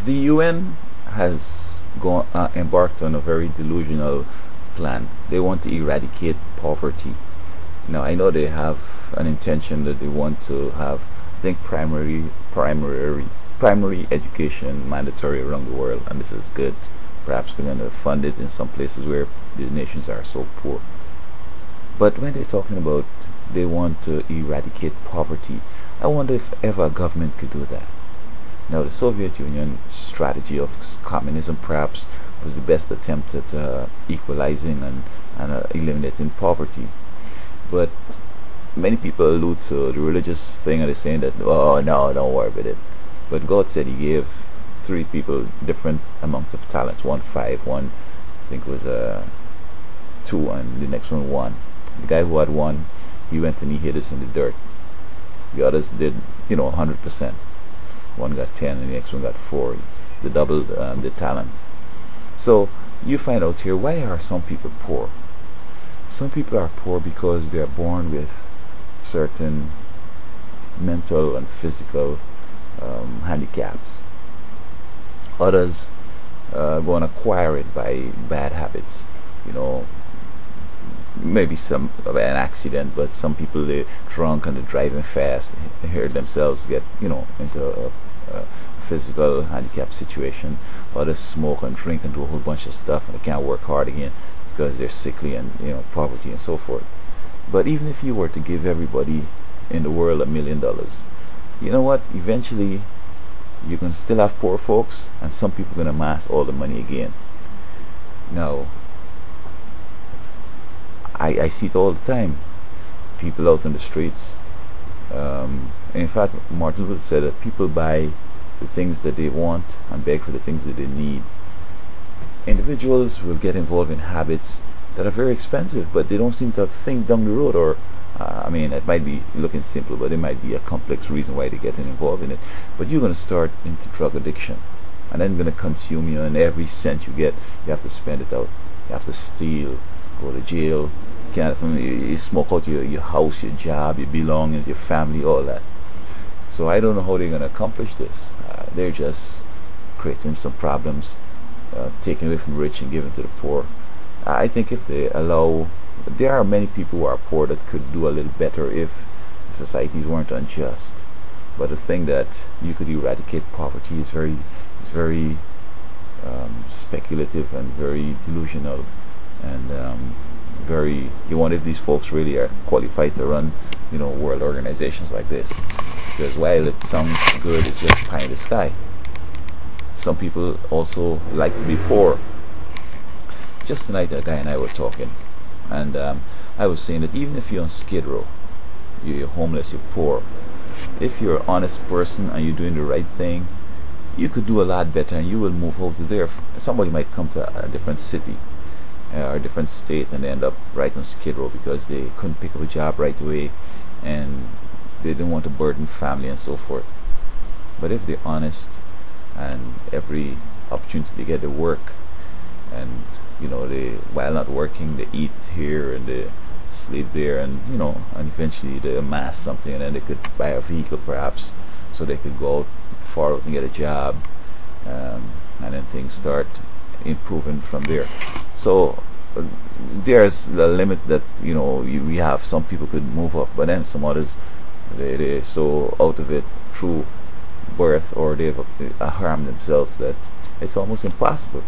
The UN has gone embarked on a very delusional plan. They want to eradicate poverty. Now I know they have an intention that they want to have, I think, primary education mandatory around the world, and this is good. Perhaps they're going to fund it in some places where the nations are so poor. But when they're talking about they want to eradicate poverty, I wonder if ever a government could do that. Now, the Soviet Union strategy of communism perhaps was the best attempt at equalizing and eliminating poverty. But many people allude to the religious thing and they're saying that, oh no, don't worry about it. But God said He gave three people different amounts of talents. One five, one I think was two, and the next one. The guy who had one, he went and he hid us in the dirt. The others did, 100%. One got 10 and the next one got 4. They doubled the talent. So you find out here, why are some people poor? Some people are poor because they are born with certain mental and physical handicaps. Others go and acquire it by bad habits. Maybe some of an accident, but some people, they're drunk and they're driving fast, they hear themselves get into a physical handicap situation. Others smoke and drink and do a whole bunch of stuff and they can't work hard again because they're sickly and poverty and so forth. But even if you were to give everybody in the world $1 million, you know what, eventually you can still have poor folks and some people are going to amass all the money again. Now I see it all the time. People out on the streets. In fact, Martin Luther said that people buy the things that they want and beg for the things that they need. Individuals will get involved in habits that are very expensive, but they don't seem to think down the road, or it might be looking simple, but it might be a complex reason why they're getting involved in it. But you're going to start into drug addiction, and then going to consume you, and every cent you get, you have to spend it out. You have to steal, go to jail. You smoke out your house, your job, your belongings, your family, all that. So I don't know how they're going to accomplish this. They're just creating some problems, taking away from the rich and giving to the poor. I think if they allow, there are many people who are poor that could do a little better if the societies weren't unjust. But the thing that you could eradicate poverty is very speculative and very delusional, and you wonder if these folks really are qualified to run world organizations like this, because while it sounds good, it's just pie in the sky. Some people also like to be poor. Just tonight a guy and I were talking, and I was saying that even if you're on Skid Row, you're homeless, you're poor, if you're an honest person and you're doing the right thing, you could do a lot better and you will move over there. Somebody might come to a different city or a different state and they end up right on Skid Row because they couldn't pick up a job right away and they didn't want to burden family and so forth. But if they're honest and every opportunity they get to work, and they, while not working, they eat here and they sleep there, and and eventually they amass something, and then they could buy a vehicle perhaps so they could go out far out and get a job, and then things start improving from there. So there's the limit that we have. Some people could move up, but then some others, they're so out of it through birth, or they've harmed themselves that it's almost impossible.